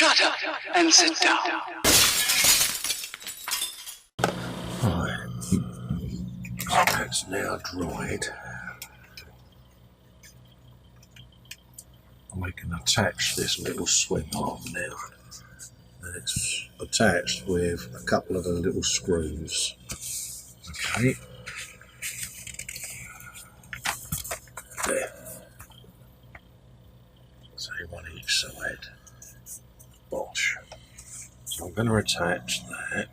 Shut up and sit down. Right, that's now dried. We can attach this little swing arm now. And it's attached with a couple of the little screws. Okay. There. So one each side. Bosh. So I'm going to attach that.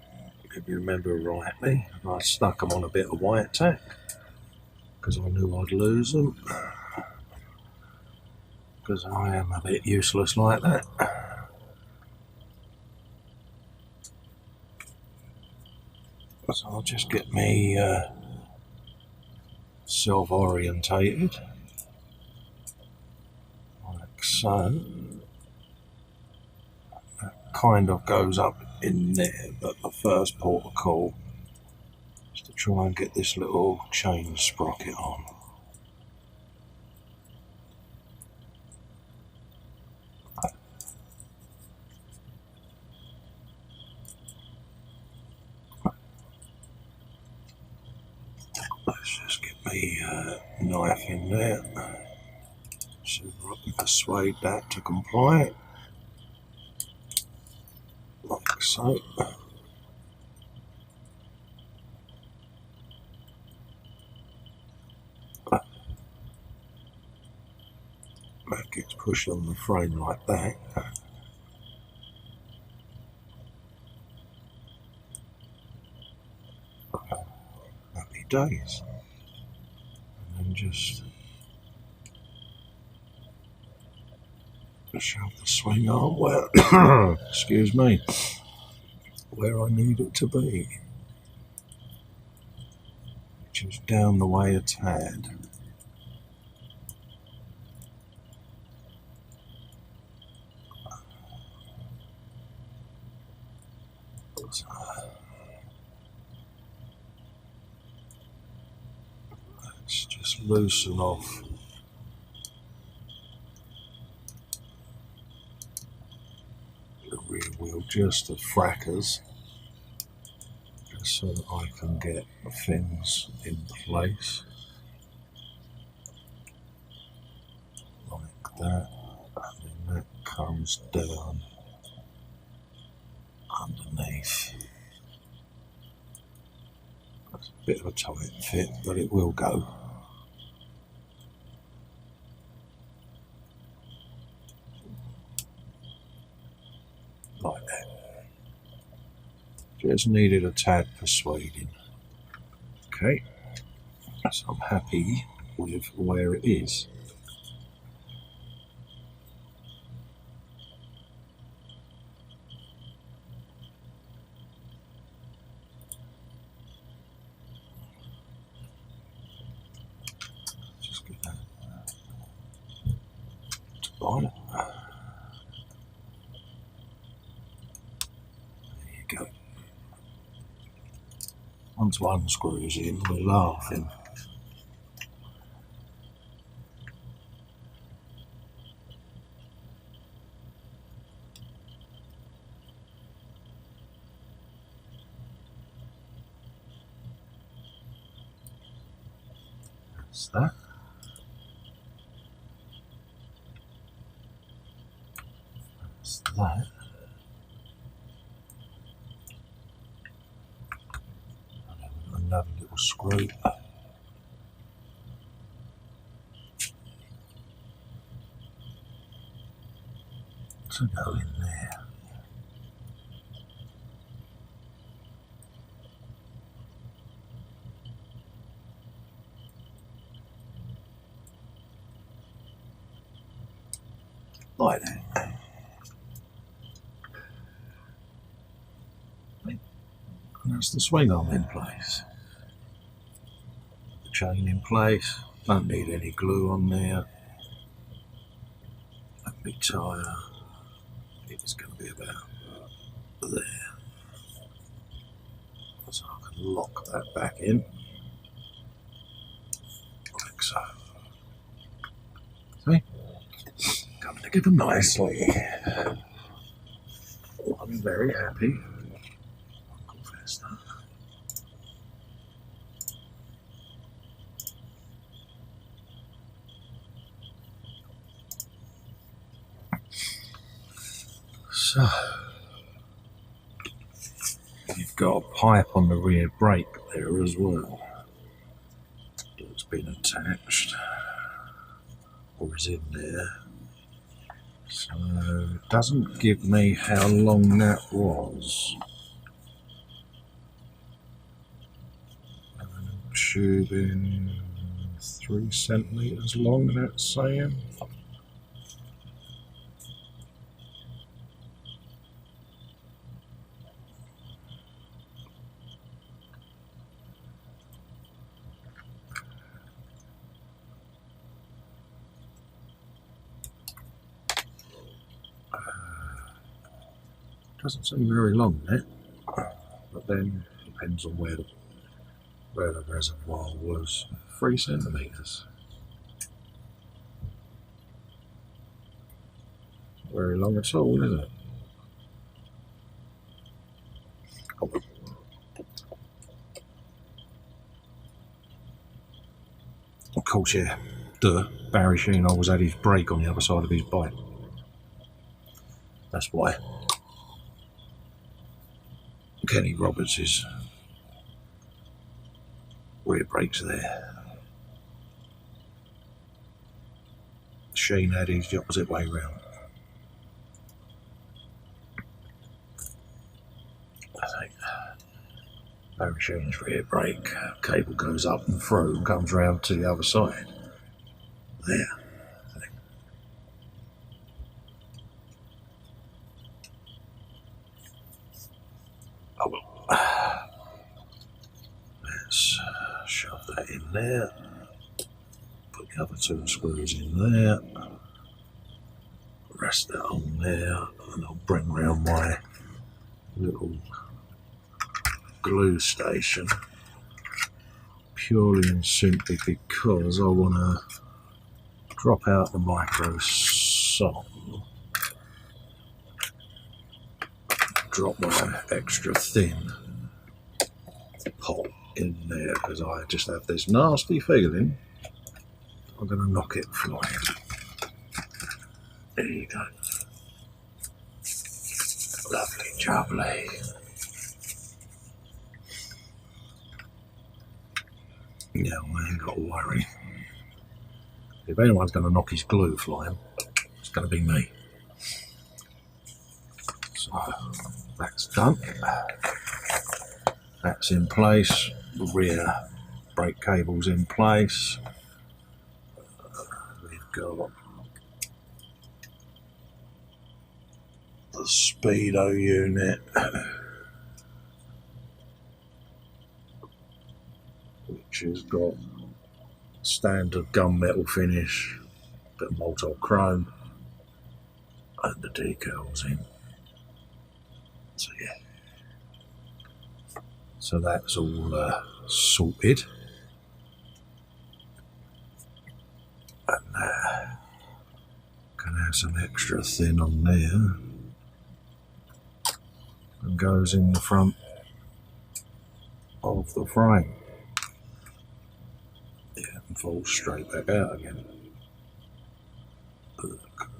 If you remember rightly, I stuck them on a bit of white tack because I knew I'd lose them. Because I am a bit useless like that. So I'll just get me self-orientated, like so. That kind of goes up in there, but the first port of call is to try and get this little chain sprocket on. Let's just get me knife in there. See if I can persuade that to comply. Like so. That gets pushed on the frame like that. Happy days. And then just shove the swing arm where, excuse me, where I need it to be, which is down the way a tad. So, let's just loosen off the rear wheel, just the frackers, just so that I can get the fins in place, like that, and then that comes down underneath. That's a bit of a tight fit, but it will go. Like that. Just needed a tad persuading. Okay, so I'm happy with where it is. Just get that to bite. Go. Once one screws in, we're laughing. That's that. That's that. Another little screw to go in there. Like that. And that's the swing arm in place. Chain in place, don't need any glue on there. Let me tire, it's going to be about there, so I can lock that back in, like so. See? Coming together nicely. I'm very happy. Uncle Festa. So, you've got a pipe on the rear brake there as well. It's been attached, or is in there. So, it doesn't give me how long that was. Tubing 3 centimetres long, that's saying. Doesn't seem very long, that, but then depends on where the reservoir was. 3 centimetres. Not very long at all, is it? Oh. Of course, yeah. Duh. Barry Sheene always had his brake on the other side of his bike. That's why. Kenny Roberts' rear brake's there. Sheene had his the opposite way round. I think Barry Sheene's rear brake cable goes up and through and comes round to the other side. There. Oh well. Let's shove that in there. Put the other 2 screws in there. Rest that on there, and I'll bring round my little glue station purely and simply because I want to drop out the micro song, drop my extra thin pot in there because I just have this nasty feeling I'm going to knock it flying. There you go. Lovely jubbly. Yeah, I ain't got to worry. If anyone's going to knock his glue flying, it's going to be me. So, that's done. That's in place. The rear brake cable's in place. We've got the speedo unit, which has got standard gunmetal finish, bit of multi chrome, and the decals in. So yeah, so that's all sorted, and can have some extra thin on there, and goes in the front of the frame. Yeah, and falls straight back out again. Look.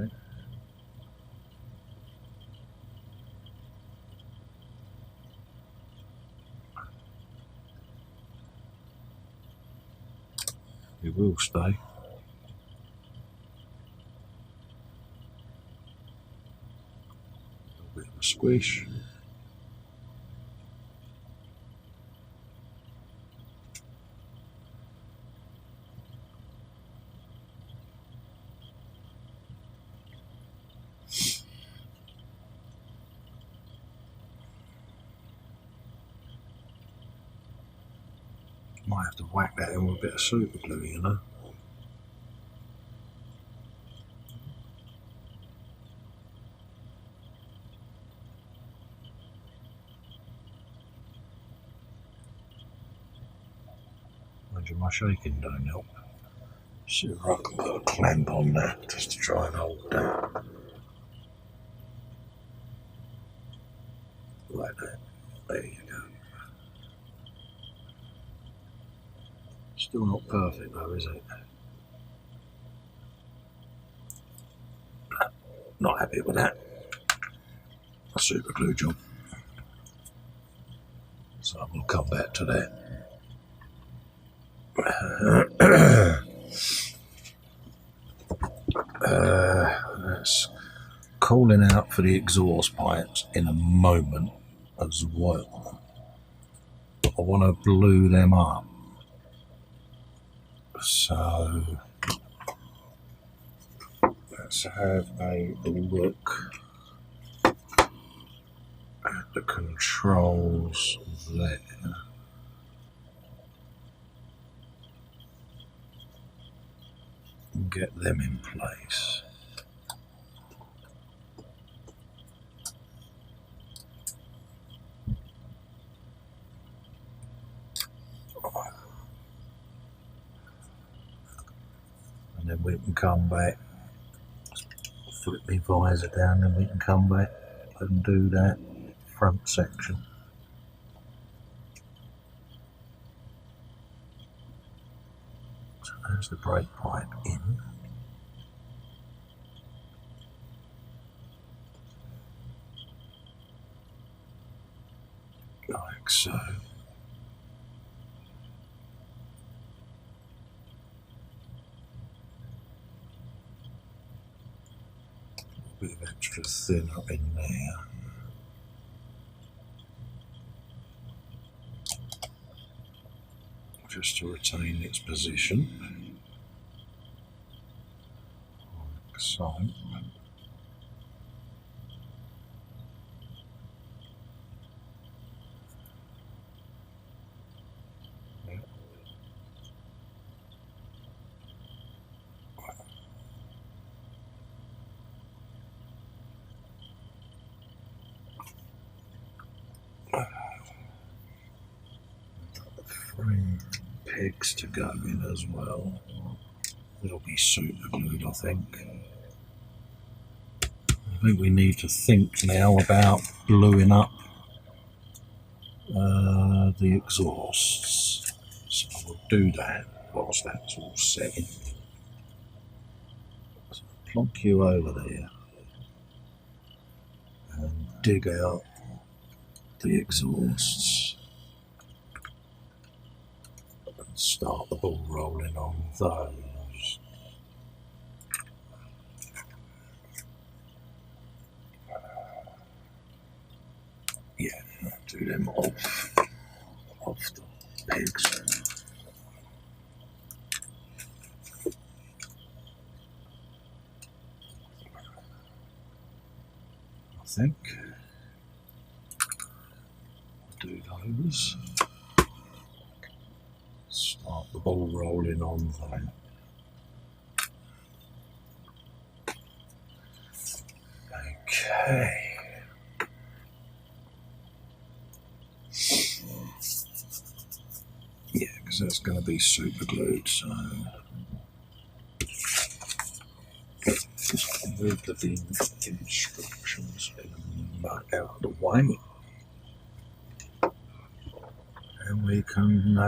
Okay. It will stay. A little bit of a squish. Might have to whack that in with a bit of super glue, you know. Imagine my shaking don't help. See if I can put a clamp on that just to try and hold that. Like that. There you go. Still not perfect though, is it? Not happy with that. A super glue job. So we'll come back to that. That's calling out for the exhaust pipes in a moment as well. I want to blue them up. So let's have a look at the controls there. And get them in place. And then we can come back, flip my visor down, and we can come back and do that front section. So there's the brake pipe in. Like so. A bit of extra thin up in there. Just to retain its position. Like so. Pegs to go in as well. They'll be super glued, I think. I think we need to think now about bluing up the exhausts. So we'll do that whilst that's all set in. So plonk you over there and dig out the exhausts. Start the ball rolling on those. Yeah, do them off the pegs. I think do those. Start the ball rolling on that. Okay. Yeah, because that's going to be super glued, so just move the instructions back out of the way. And we can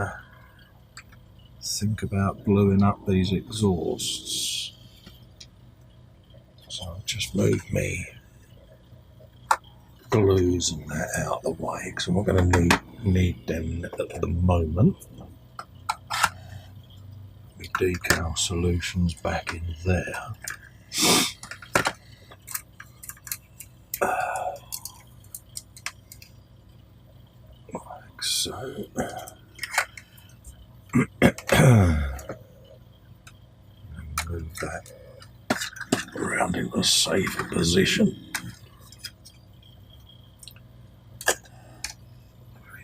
think about bluing up these exhausts. So I'll just move me glues and that out of the way because I'm not going to need them at the moment. My decal solutions back in there. Like so. Move that around into a safer position.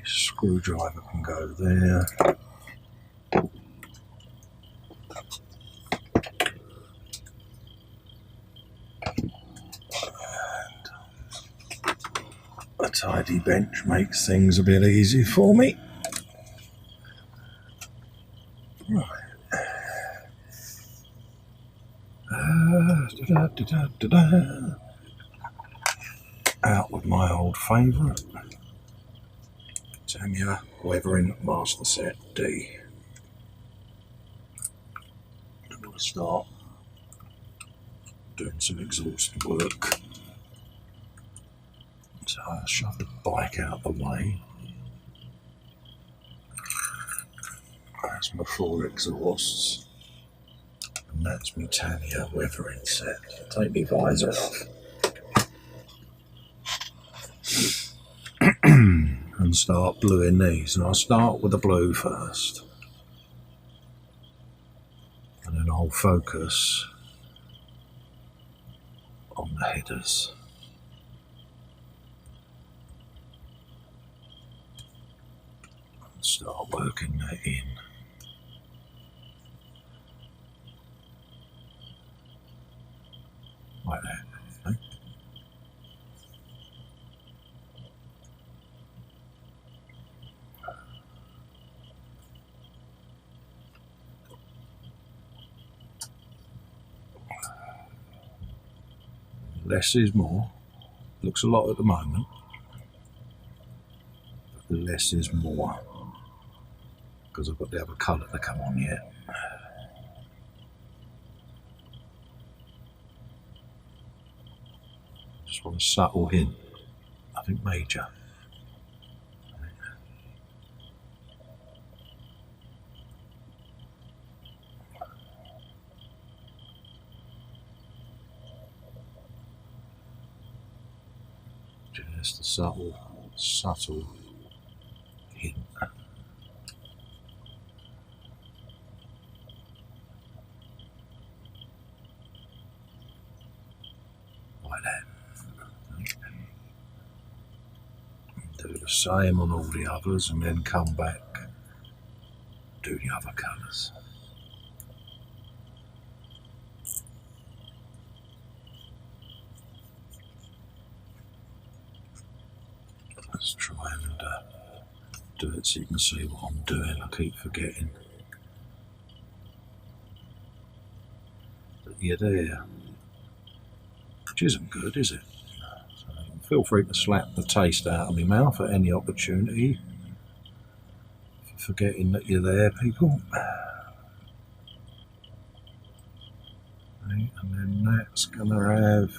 Screwdriver can go there. tidy bench makes things a bit easier for me. Right. Out with my old favourite. Tanya Weathering Master Set D. I'm going to start doing some exhaust work. So I'll shove the bike out the way. That's my 4 exhausts. And that's my Tanya Weathering set. Take my visor off. And start bluing these. And I'll start with the blue first. And then I'll focus on the headers. And start working that in. Like that. Okay? Less is more. Looks a lot at the moment. But less is more. Because I've got the other colour to come on yet. Just want a subtle hint. Nothing major. Just a subtle hint. Like that. Do the same on all the others and then come back, do the other colours. Let's try and do it so you can see what I'm doing. I keep forgetting that you're there, which isn't good, is it? So feel free to slap the taste out of my mouth at any opportunity for forgetting that you're there, people. Right, and then that's going to have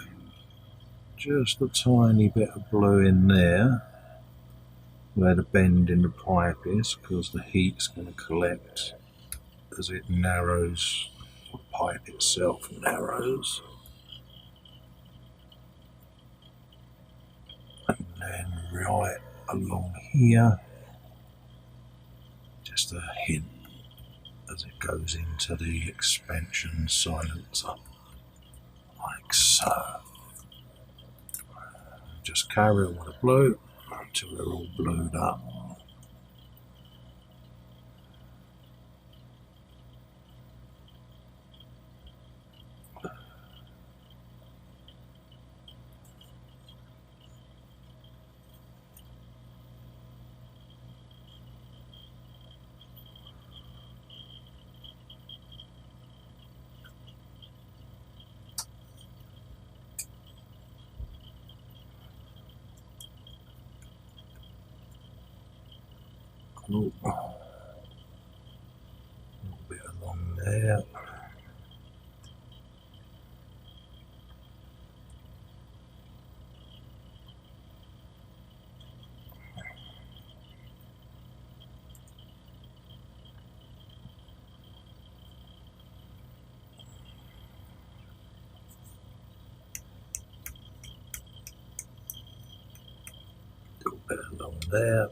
just a tiny bit of blue in there where the bend in the pipe is, because the heat's going to collect as it narrows, the pipe itself narrows. And then right along here, just a hint as it goes into the expansion silencer, like so. Just carry on with the blue until they're all blued up. A little bit along there. A little bit along there.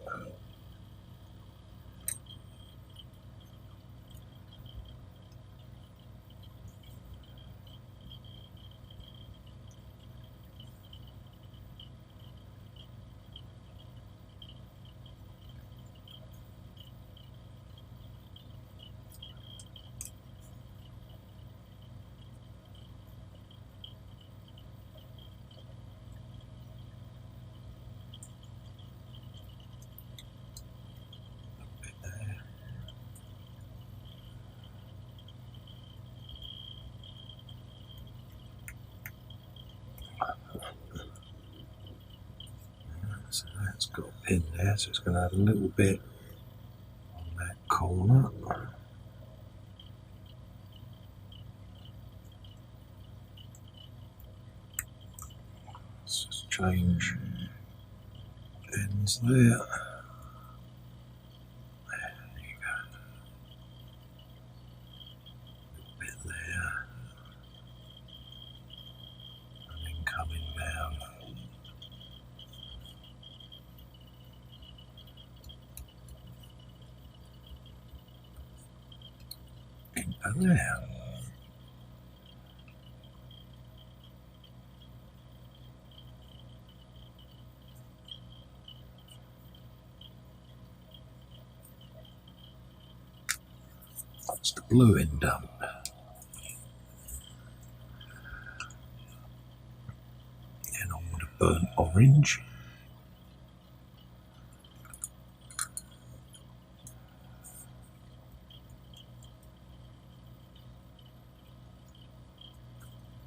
That's got a pin there, so it's going to have a little bit on that corner. Let's just change ends there. There you go. A little bit there. And then coming down. Into there. That's the blue end done. And on with the burnt orange.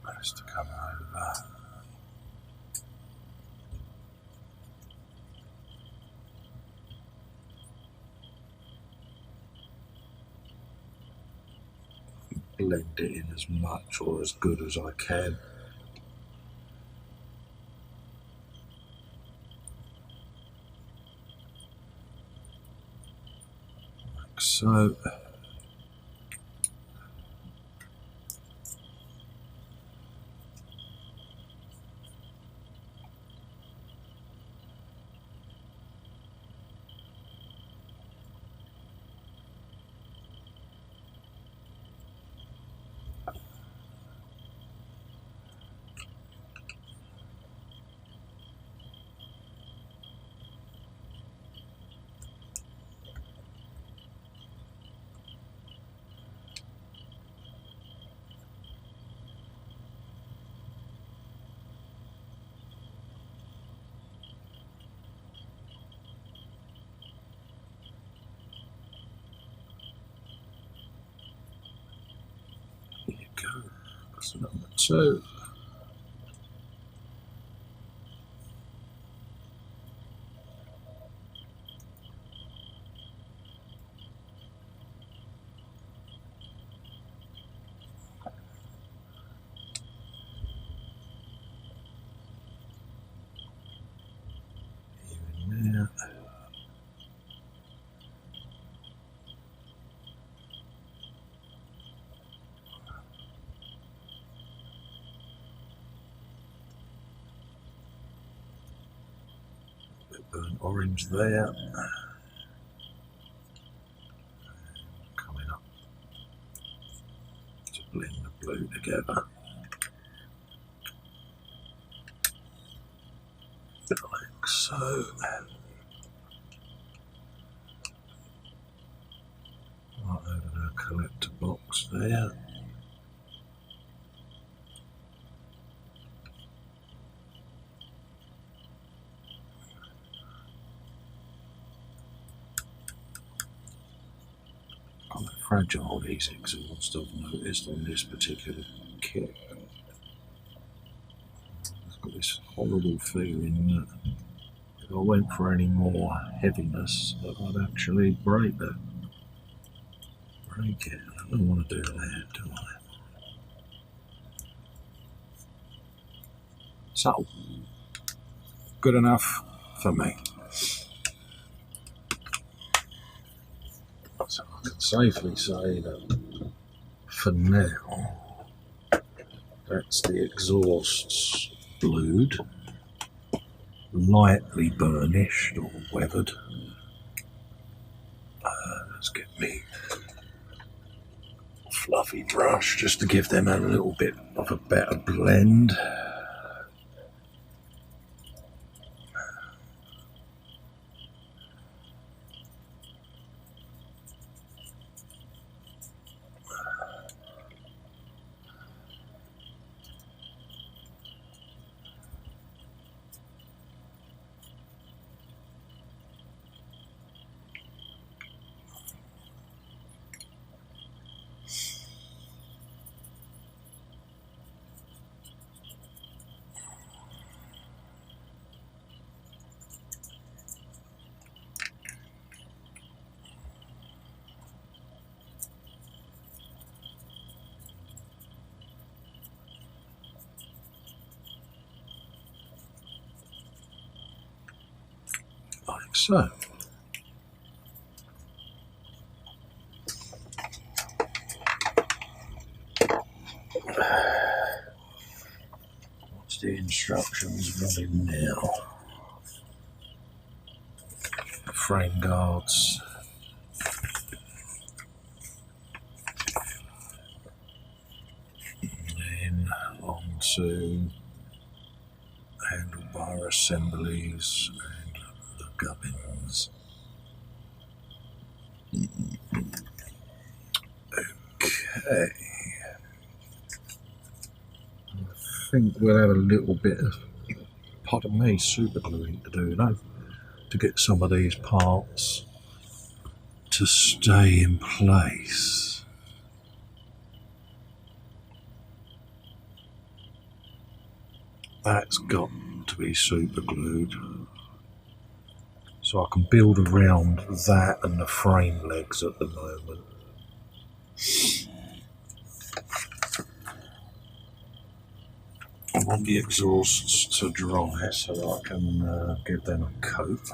That's to come over. Blend it in as much or as good as I can. Like so. There you go. That's number 2. Even there. Burnt orange there. Coming up to blend the blue together. Like so. Right over the collector box there. Quite fragile these exhausts, I've noticed on this particular kit. I've got this horrible feeling that if I went for any more heaviness, that I'd actually break it. I don't want to do that, do I? So, good enough for me. So I can safely say that for now, that's the exhausts blued, lightly burnished or weathered. Let's get me a fluffy brush just to give them a little bit of a better blend. So, what's the instructions running now? Frame guards. And then on to handlebar assemblies and the gubbins. Okay. I think we'll have a little bit of, pardon me, super gluing to do though, to get some of these parts to stay in place. That's got to be super glued. So I can build around that and the frame legs at the moment. I want the exhausts to dry so that I can give them a coat.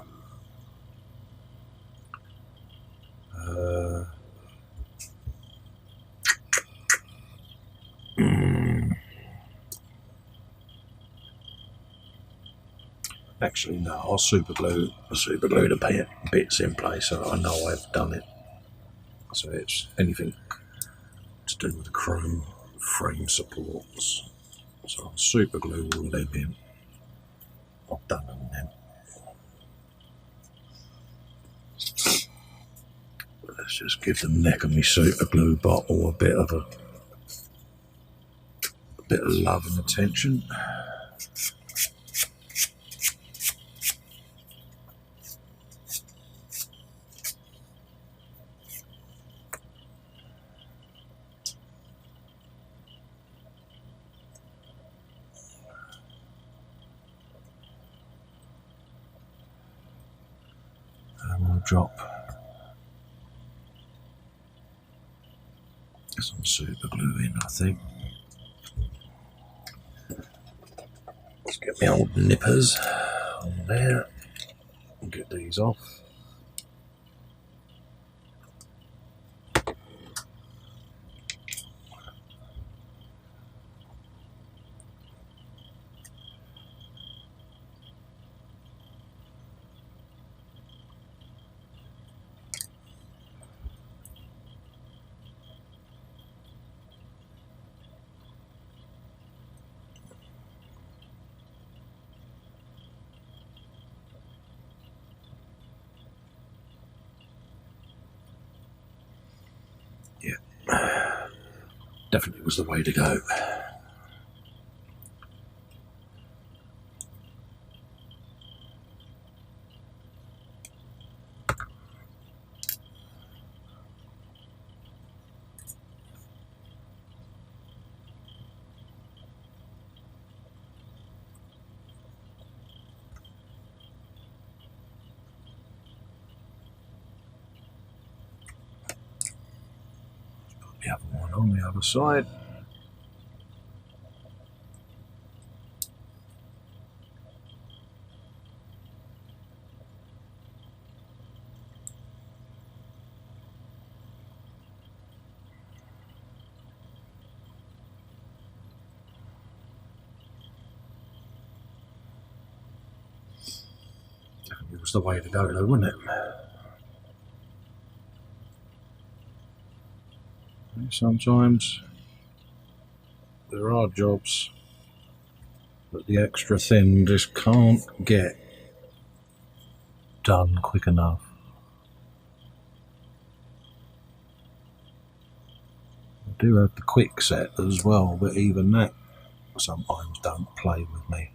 Actually, no, I'll super glue the bits in place so I know I've done it. So it's anything to do with the chrome frame supports. So I'll super glue all them in. I've done them then. Let's just give the neck of my super glue bottle a bit of love and attention. And we'll drop some super glue in, I think. Let's get my old nippers on there and get these off. Yeah, definitely was the way to go. The other one on the other side. Definitely was the way to go though, wasn't it? Sometimes there are jobs that the extra thin just can't get done quick enough. I do have the quick set as well, but even that sometimes don't play with me.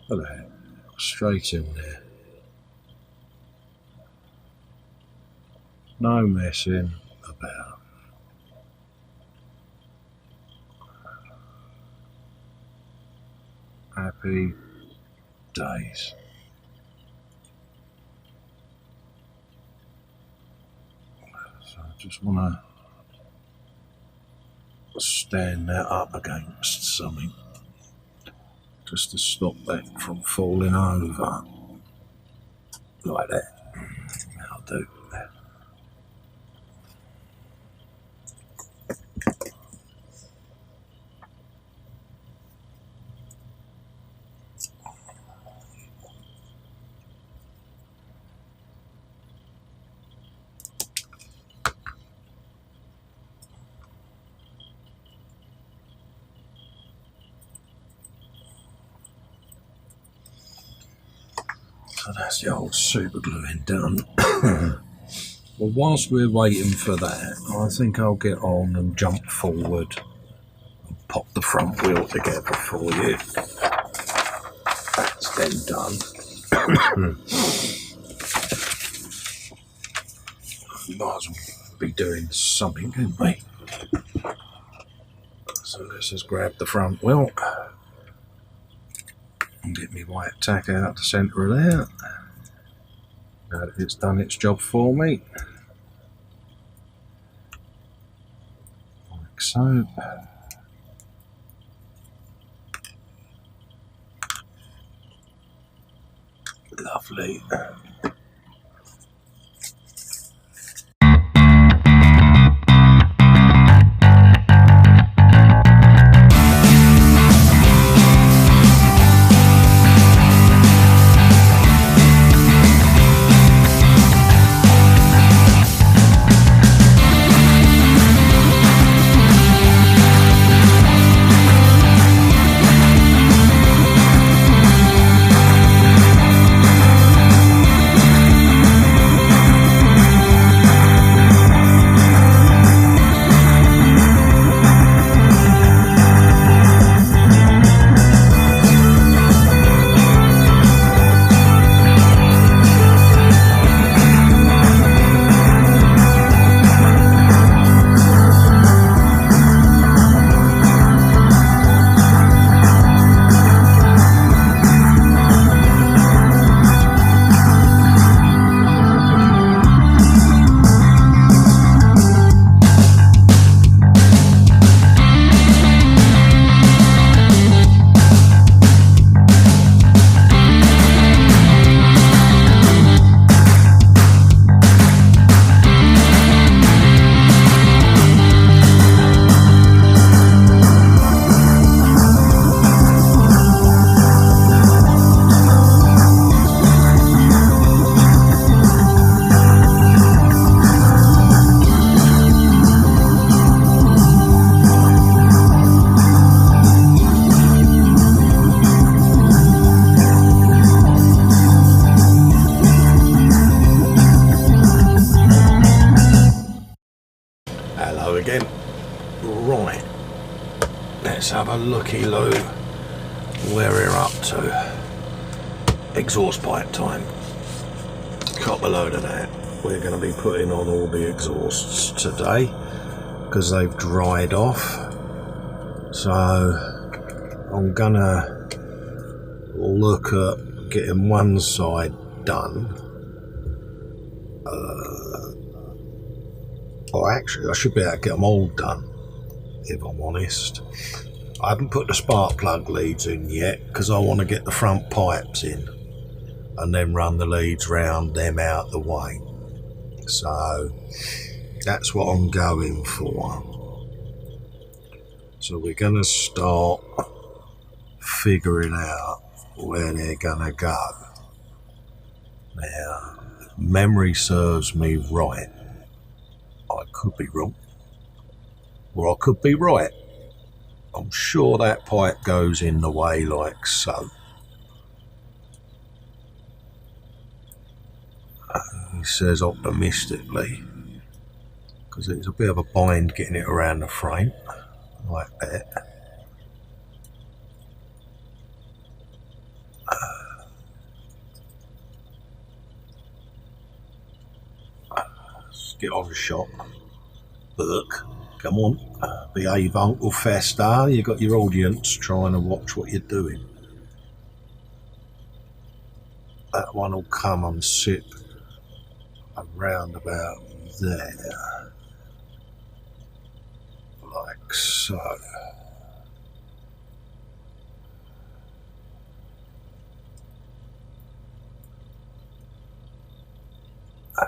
Look at that, straight in there. No messing about. Happy days. So I just want to stand that up against something. just to stop that from falling over. Like that. That'll do. So that's the old super gluing done. Well, whilst we're waiting for that, I think I'll get on and jump forward and pop the front wheel together for you. That's then done. Might as well be doing something, couldn't we? So let's just grab the front wheel and get my white tack out the centre of there. Now that it's done its job for me. Like so. Lovely. Again. Right, let's have a looky-loo where we're up to. Exhaust pipe time. Cop a load of that. We're going to be putting on all the exhausts today because they've dried off. So I'm going to look at getting one side done. Well, actually, I should be able to get them all done, if I'm honest. I haven't put the spark plug leads in yet, because I want to get the front pipes in, and then run the leads round them out the way. So, that's what I'm going for. So we're going to start figuring out where they're going to go. Now, if memory serves me right, I could be wrong, or I could be right. I'm sure that pipe goes in the way like so. He says optimistically, because it's a bit of a bind getting it around the frame, like that. Let's get on the shot. Look, come on, behave, Uncle Festa. You got your audience trying to watch what you're doing. That one will come and sit around about there, like so. A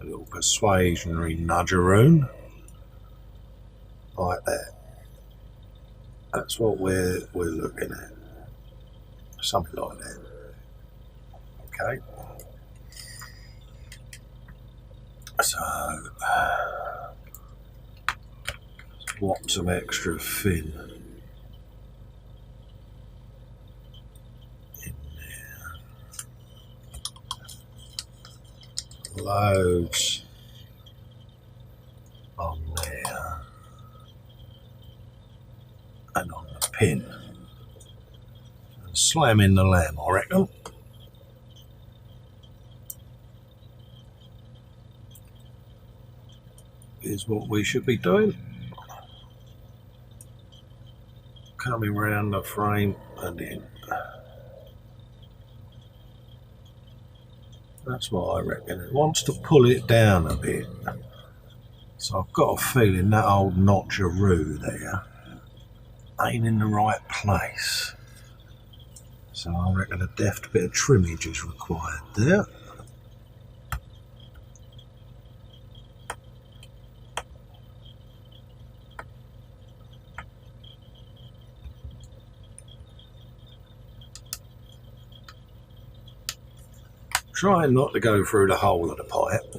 little persuasionary nudgeroon. Like that. That's what we're looking at. Something like that. Okay. So, want some extra fin in there. Loads on there. And on the pin. And slam in the lamb, I reckon. Is what we should be doing. Coming round the frame and in. That's what I reckon. It wants to pull it down a bit. So I've got a feeling that old notcheroo there ain't in the right place. So I reckon a deft bit of trimmage is required there. Trying not to go through the whole of the pipe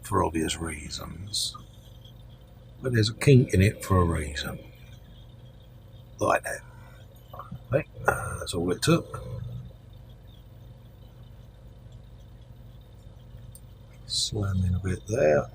for obvious reasons, but there's a kink in it for a reason. Like that. Okay, that's all it took. Slam in a bit there.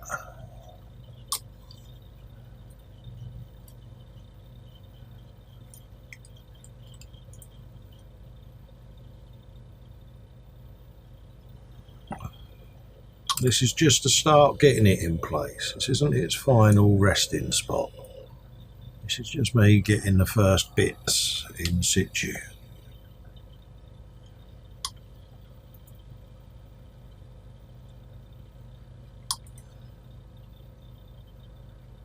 This is just to start getting it in place. This isn't its final resting spot. This is just me getting the first bits in situ.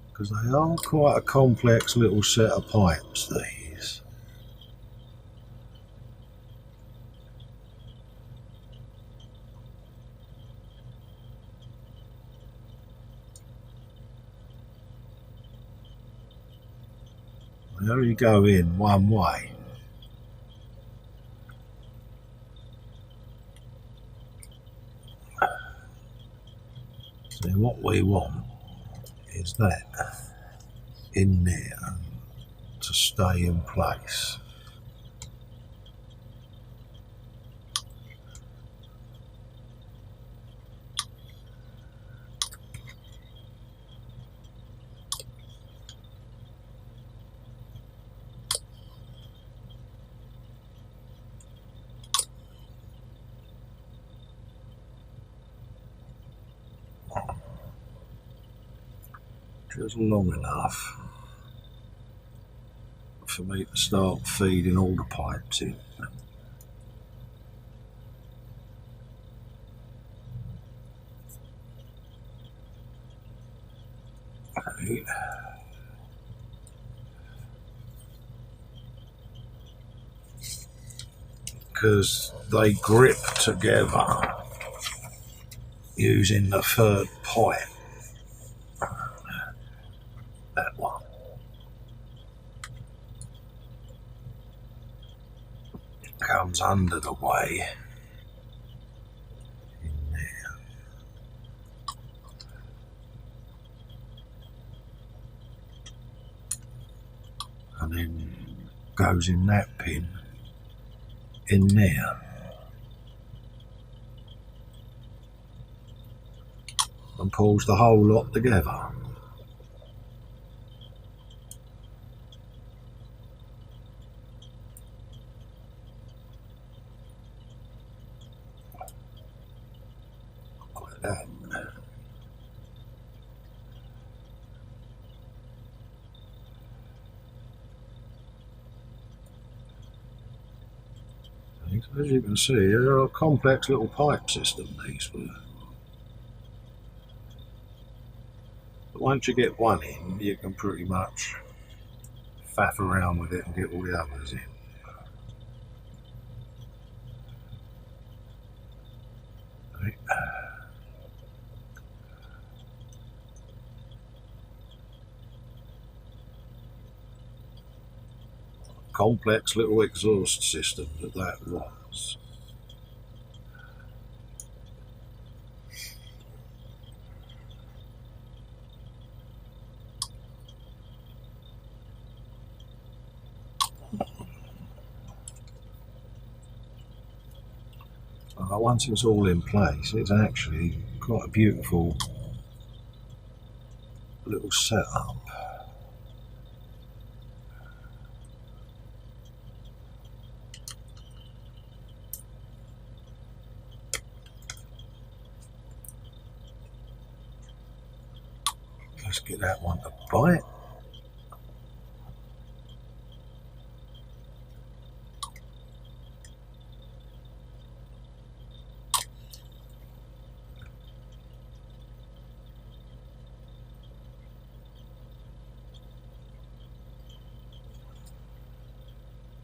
Because they are quite a complex little set of pipes, these. They only go in one way. So what we want is that in there to stay in place. Just long enough for me to start feeding all the pipes in. Okay. Because they grip together using the third pipe. That one. Comes under the way in there. And then goes in that pin in there. And pulls the whole lot together. That. As you can see, they're a complex little pipe system, these were. But once you get one in, you can pretty much faff around with it and get all the others in. complex little exhaust system that was. Once it's all in place, it's actually quite a beautiful little setup. Let's get that one to bite.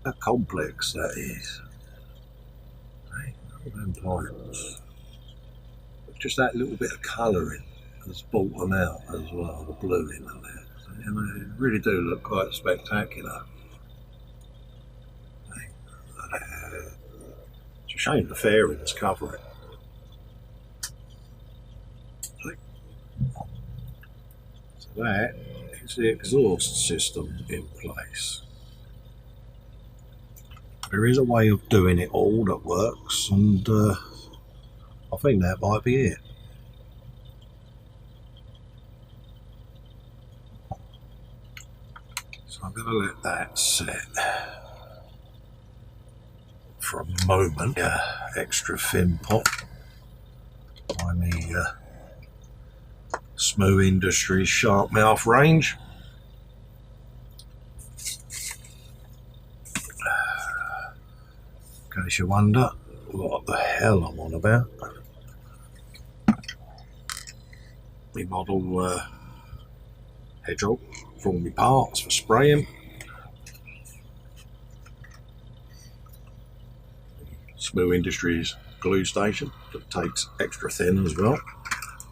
A complex that is. Right, all them points. Just that little bit of colouring has brought them out as well, the blue in them there. So, you know, they really do look quite spectacular. It's a shame the fairings cover it. So that is the exhaust system in place. There is a way of doing it all that works, and I think that might be it. So I'm going to let that set for a moment. Extra fin pot by me Smooth Industries sharp mouth range. In case you wonder what the hell I'm on about. My model hedgehog for all my parts for spraying. Smooth Industries glue station that takes extra thin as well,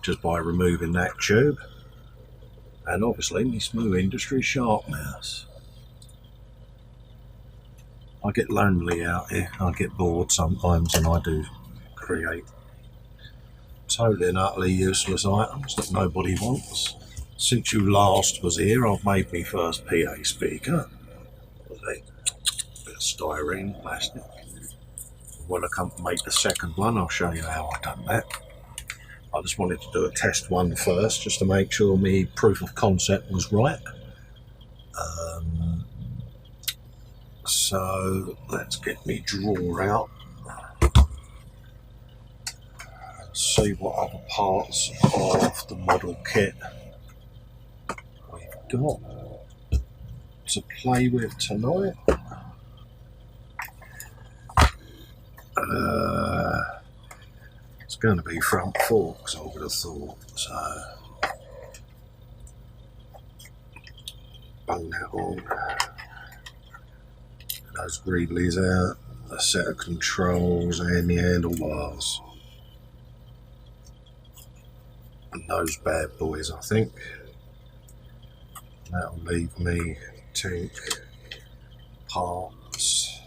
just by removing that tube. And obviously my Smooth Industries sharp mouth. I get lonely out here, I get bored sometimes, and I do create totally and utterly useless items that nobody wants. Since you last was here, I've made my first PA speaker. With a bit of styrene plastic. When I come to make the second one, I'll show you how I've done that. I just wanted to do a test one first, just to make sure my proof of concept was right. So let's get me drawer out and see what other parts of the model kit we've got to play with tonight. It's going to be front forks, I would have thought, so bung that on. Those greedleys out, a set of controls and the handlebars. And those bad boys, I think. That'll leave me tank, parts,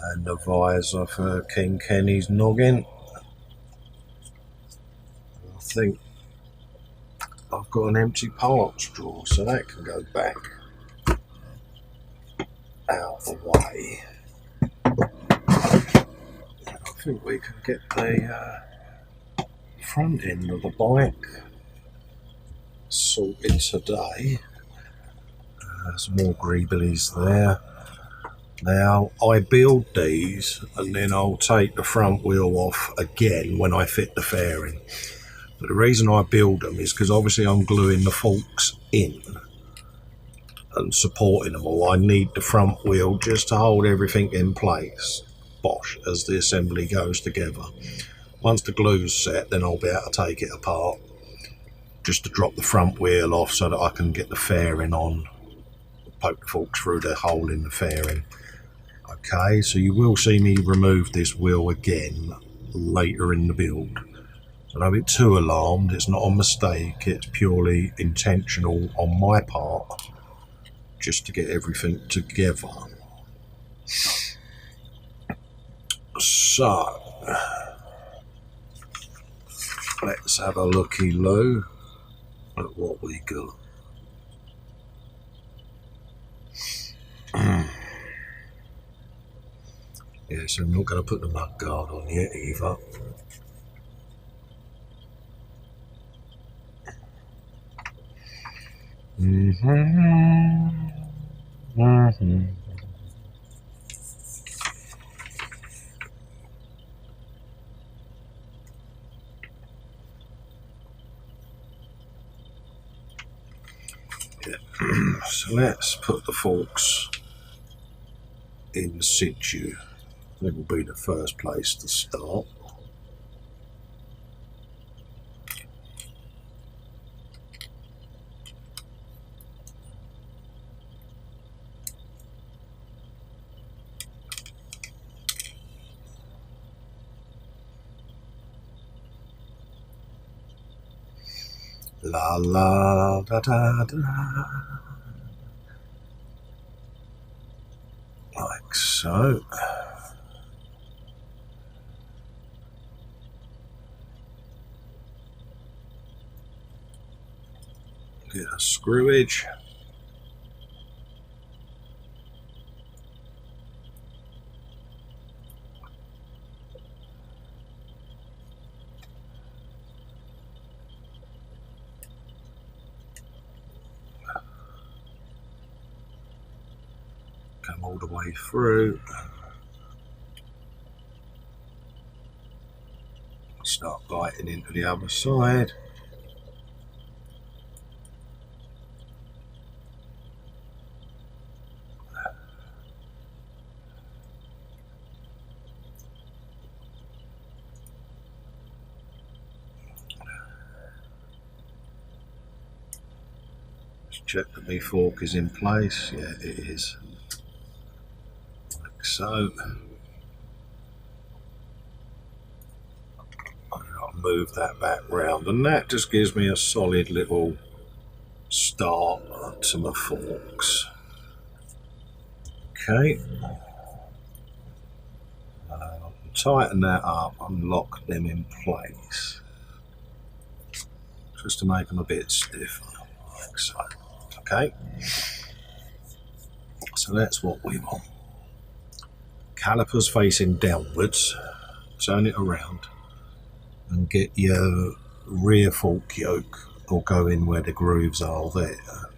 and the visor for King Kenny's noggin. I think I've got an empty parts drawer, so that can go back out the way. I think we can get the front end of the bike sorted today. Some more greeblies there. Now I build these and then I'll take the front wheel off again when I fit the fairing. But the reason I build them is because obviously I'm gluing the forks in and supporting them all. I need the front wheel just to hold everything in place, bosh, as the assembly goes together. Once the glue's set, then I'll be able to take it apart just to drop the front wheel off so that I can get the fairing on, poke the forks through the hole in the fairing. Okay, so you will see me remove this wheel again later in the build. So don't be too alarmed, it's not a mistake, it's purely intentional on my part, just to get everything together. So, let's have a looky-loo at what we got. Yeah, so I'm not going to put the mud guard on yet either. So let's put the forks in situ. That will be the first place to start. La la da da da. Like so. Get a screwage. Come all the way through. Start biting into the other side. Just check that my fork is in place. Yeah, it is. Like so. I'll move that back round, and that just gives me a solid little start to my forks. Okay. Tighten that up and lock them in place. Just to make them a bit stiffer, like so. Okay. So that's what we want. Calipers facing downwards. Turn it around and get your rear fork yoke or go in where the grooves are there.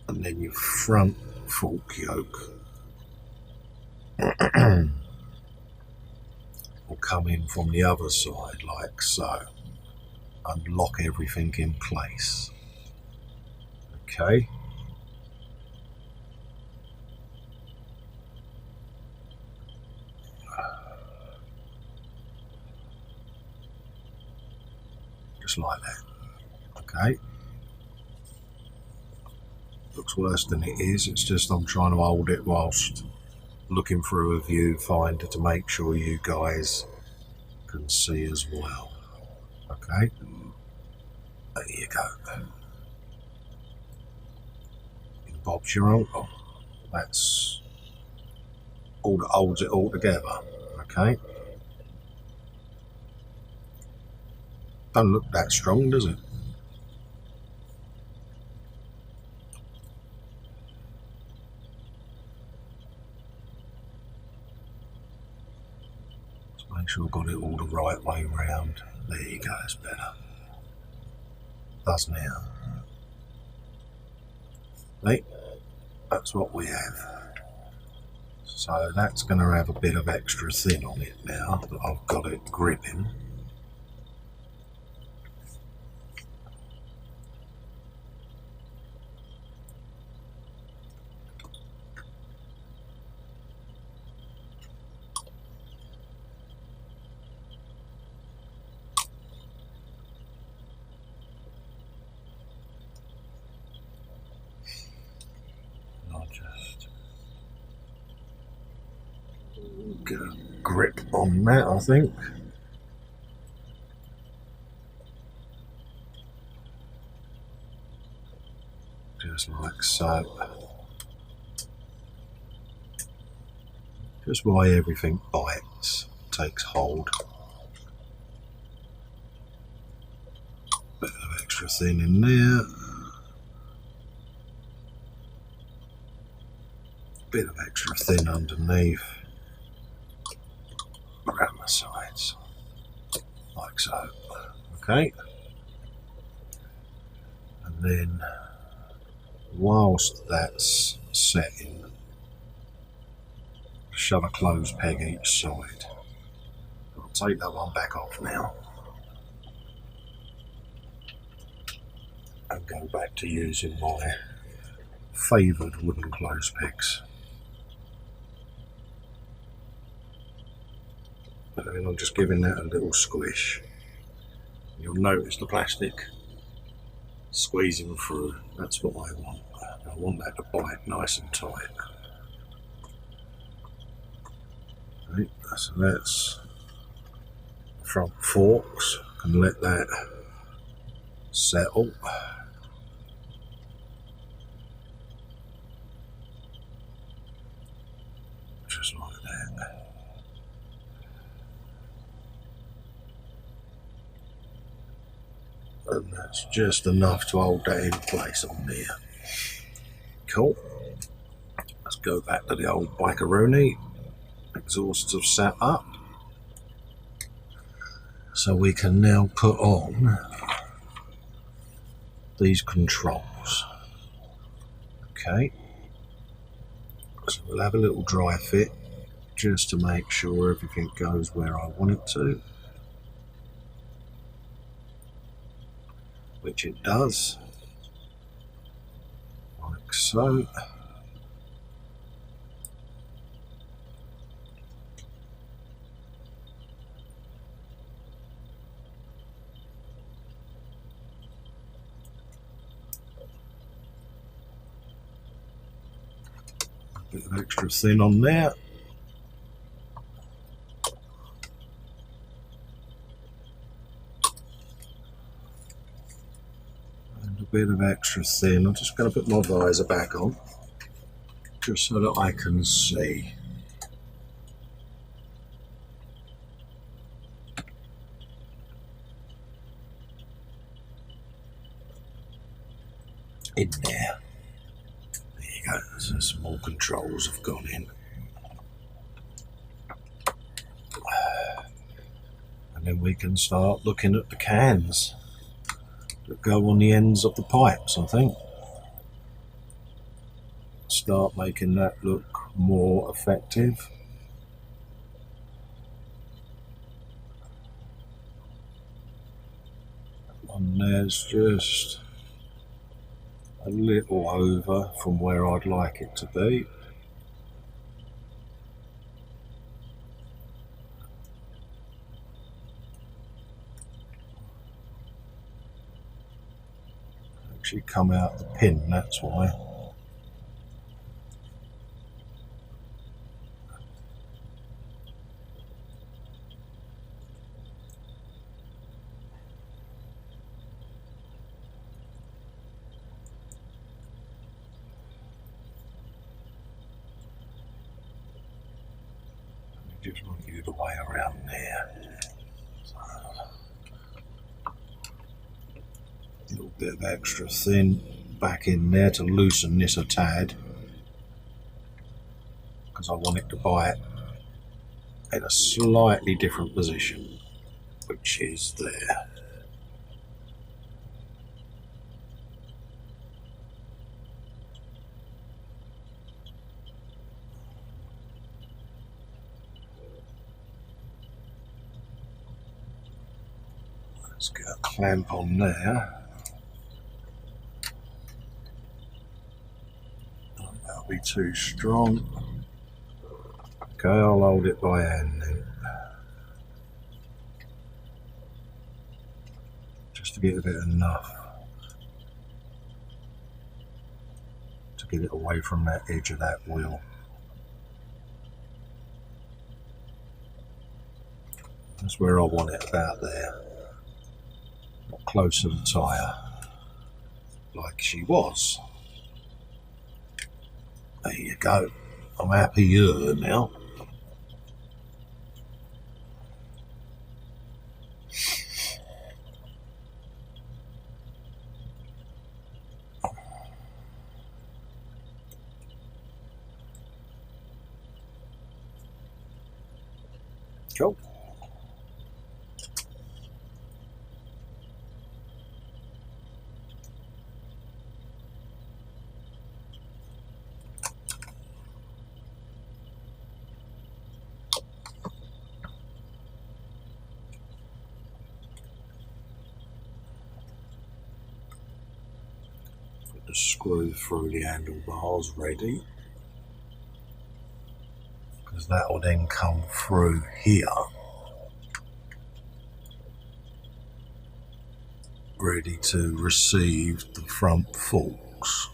And then your front fork yoke will come in from the other side like so and lock everything in place. Okay. Just like that. Okay. Looks worse than it is. It's just I'm trying to hold it whilst looking through a viewfinder to make sure you guys can see as well. Okay. There you go. Bob's your uncle. That's all that holds it all together. Okay. Don't look that strong, does it? Let's make sure I've got it all the right way round. There you go, it's better. Does now. Right? That's what we have. So that's going to have a bit of extra thin on it now that I've got it gripping. Get a grip on that, I think. Just like so. Just why everything bites, takes hold. Bit of extra thin in there. Bit of extra thin underneath. Around the sides. Like so. Okay. And then, whilst that's setting, shove a closed peg each side. I'll take that one back off now. And go back to using my favoured wooden clothes pegs. And then I'm just giving that a little squish. You'll notice the plastic squeezing through. That's what I want. I want that to bite nice and tight. Right, so that's the front forks. And let that settle. Just like that. And that's just enough to hold that in place on there. Cool. Let's go back to the old bikeroonie. Exhausts have sat up. So we can now put on these controls. Okay. So we'll have a little dry fit just to make sure everything goes where I want it to. Which it does. Like so. A bit of extra thin on there. Bit of extra thin. I'm just going to put my visor back on just so that I can see. In there. There you go. So some more controls have gone in. And then we can start looking at the cans that go on the ends of the pipes, I think. Start making that look more effective. And there's just a little over from where I'd like it to be. Actually come out the pin, that's why. I just want you the way around there. A little bit of extra thin back in there to loosen this a tad, because I want it to bite in a slightly different position, which is there. Let's get a clamp on there. That'll be too strong. Okay, I'll hold it by hand then. Just to get a bit enough to get it away from that edge of that wheel. That's where I want it, about there. Not close to the tyre, like she was. There you go. I'm happier now. Cool. Put the screw through the handlebars ready, because that will then come through here, ready to receive the front forks.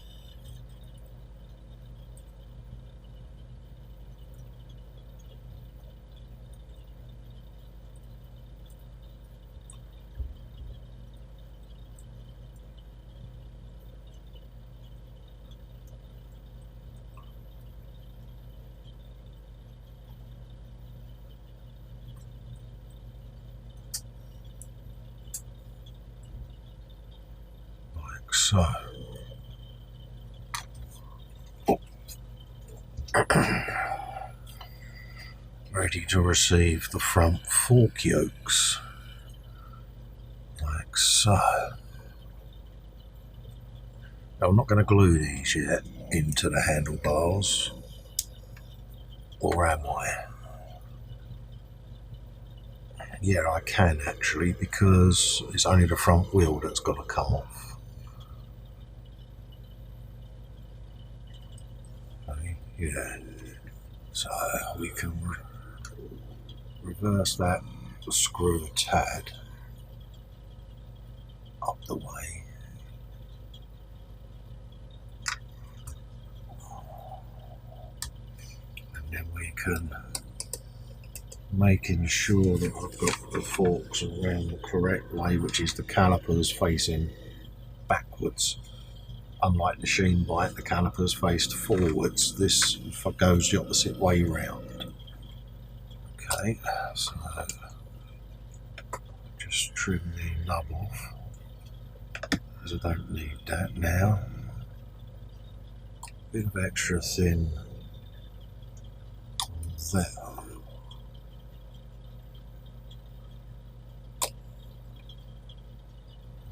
Like so. Ready to receive the front fork yokes, like so. Now, I'm not going to glue these yet into the handlebars, or am I? Yeah, I can actually, because it's only the front wheel that's got to come off. Okay, yeah, so we can reverse that to screw a tad up the way. And then we can, making sure that I've got the forks around the correct way, which is the calipers facing backwards. Unlike the Sheene bike, the calipers faced forwards. This goes the opposite way round. Okay, so just trim the nub off, because I don't need that now. Bit of extra thin on there.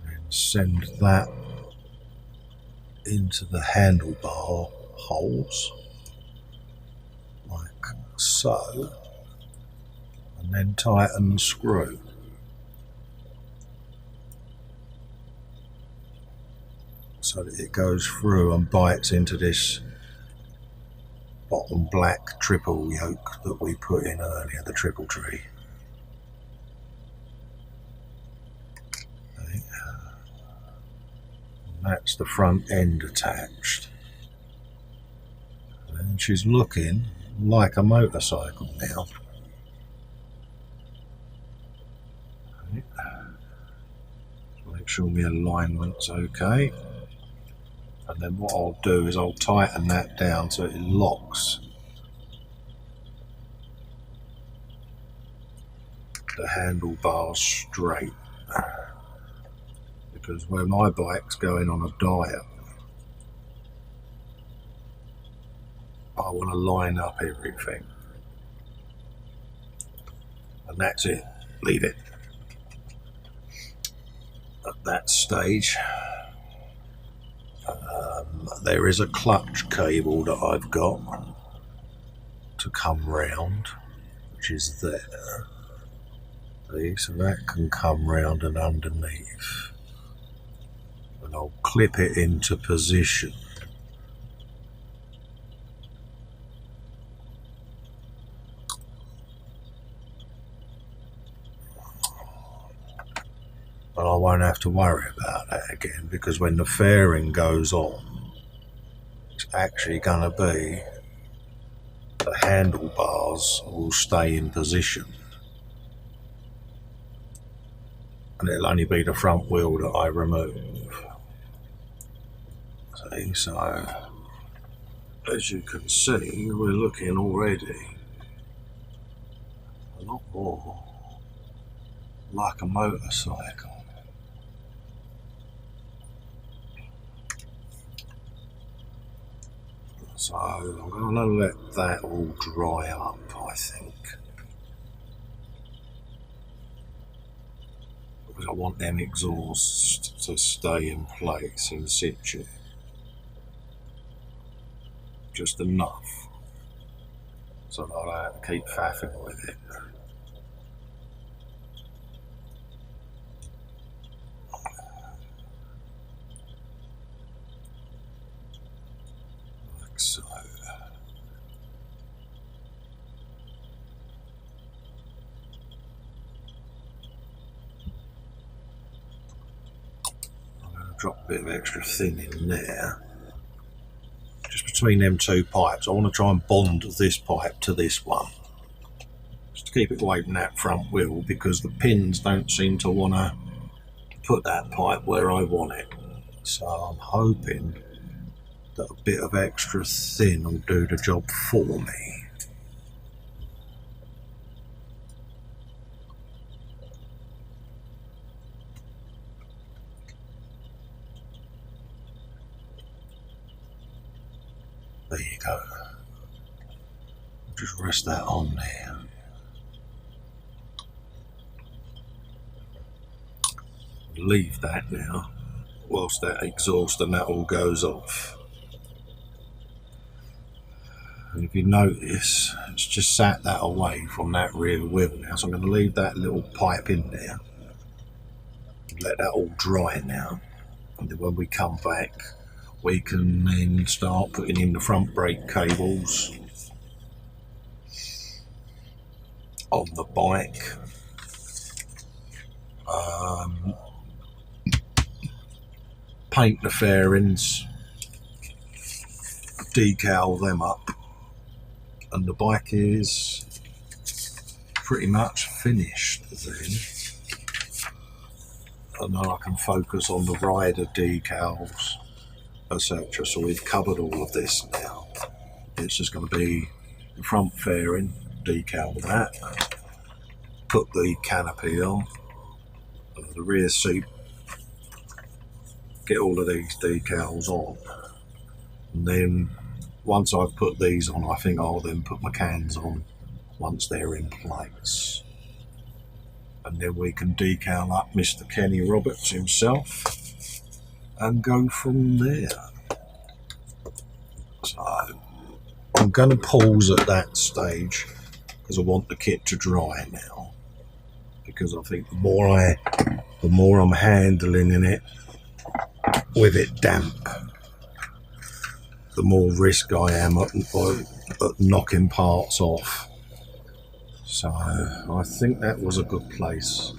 And send that into the handlebar holes, like so, and then tighten the screw. So that it goes through and bites into this bottom black triple yoke that we put in earlier, the triple tree. Okay. And that's the front end attached. And she's looking like a motorcycle now. Okay. Make sure my alignment's okay. And then what I'll do is I'll tighten that down so it locks the handlebars straight. Because when my bike's going on a diet, I want to line up everything. And that's it. Leave it. At that stage, there is a clutch cable that I've got to come round, which is there. See, so that can come round and underneath. And I'll clip it into position. But I won't have to worry about that again, because when the fairing goes on, it's actually going to be the handlebars will stay in position, and it'll only be the front wheel that I remove. See, so as you can see, we're looking already a lot more like a motorcycle. So I'm going to let that all dry up, I think, because I want them exhausts to stay in place in situ, just enough so that I don't have to keep faffing with it. Like so. Drop a bit of extra thin in there, just between them two pipes. I want to try and bond this pipe to this one, just to keep it away from that front wheel, because the pins don't seem to want to put that pipe where I want it. So I'm hoping that a bit of extra thin will do the job for me. There you go. Just rest that on there. Leave that now, whilst that exhaust and that all goes off. And if you notice, it's just sat that away from that rear wheel now, so I'm going to leave that little pipe in there, let that all dry now, and then when we come back, we can then start putting in the front brake cables on the bike, paint the fairings, decal them up, and the bike is pretty much finished then. And then I can focus on the rider decals, etc. So we've covered all of this now. It's just going to be the front fairing, decal that, put the canopy on, the rear seat, get all of these decals on, and then once I've put these on, I think I'll then put my cans on once they're in place, and then we can decal up Mr. Kenny Roberts himself and go from there. So I'm going to pause at that stage because I want the kit to dry now, because I think the more I'm handling in it with it damp, the more risk I am at knocking parts off. So I think that was a good place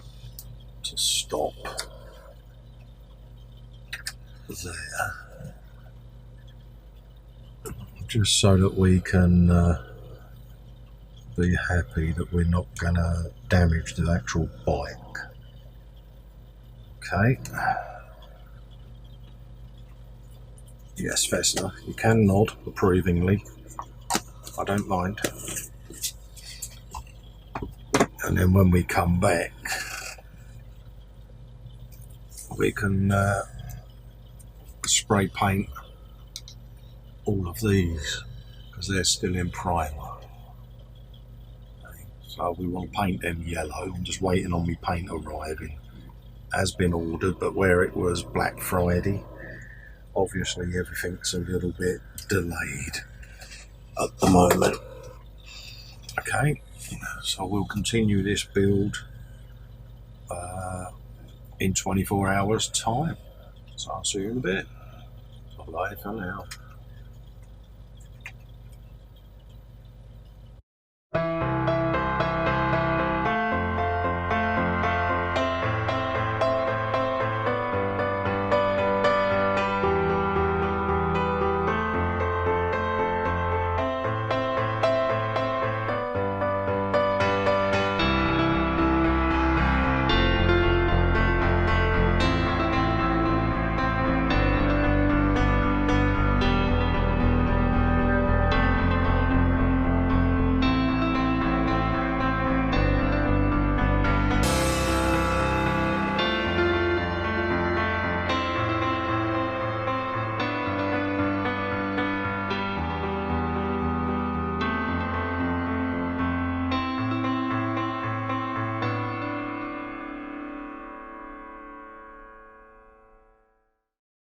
to stop there, just so that we can be happy that we're not going to damage the actual bike. Okay. Yes, Festa, you can nod approvingly. I don't mind. And then when we come back, we can spray paint all of these, because they're still in primer. Okay. So we want to paint them yellow. I'm just waiting on my paint arriving. Has been ordered, but where it was Black Friday, obviously everything's a little bit delayed at the moment. Okay, so we'll continue this build in 24 hours time. So I'll see you in a bit. Bye for now.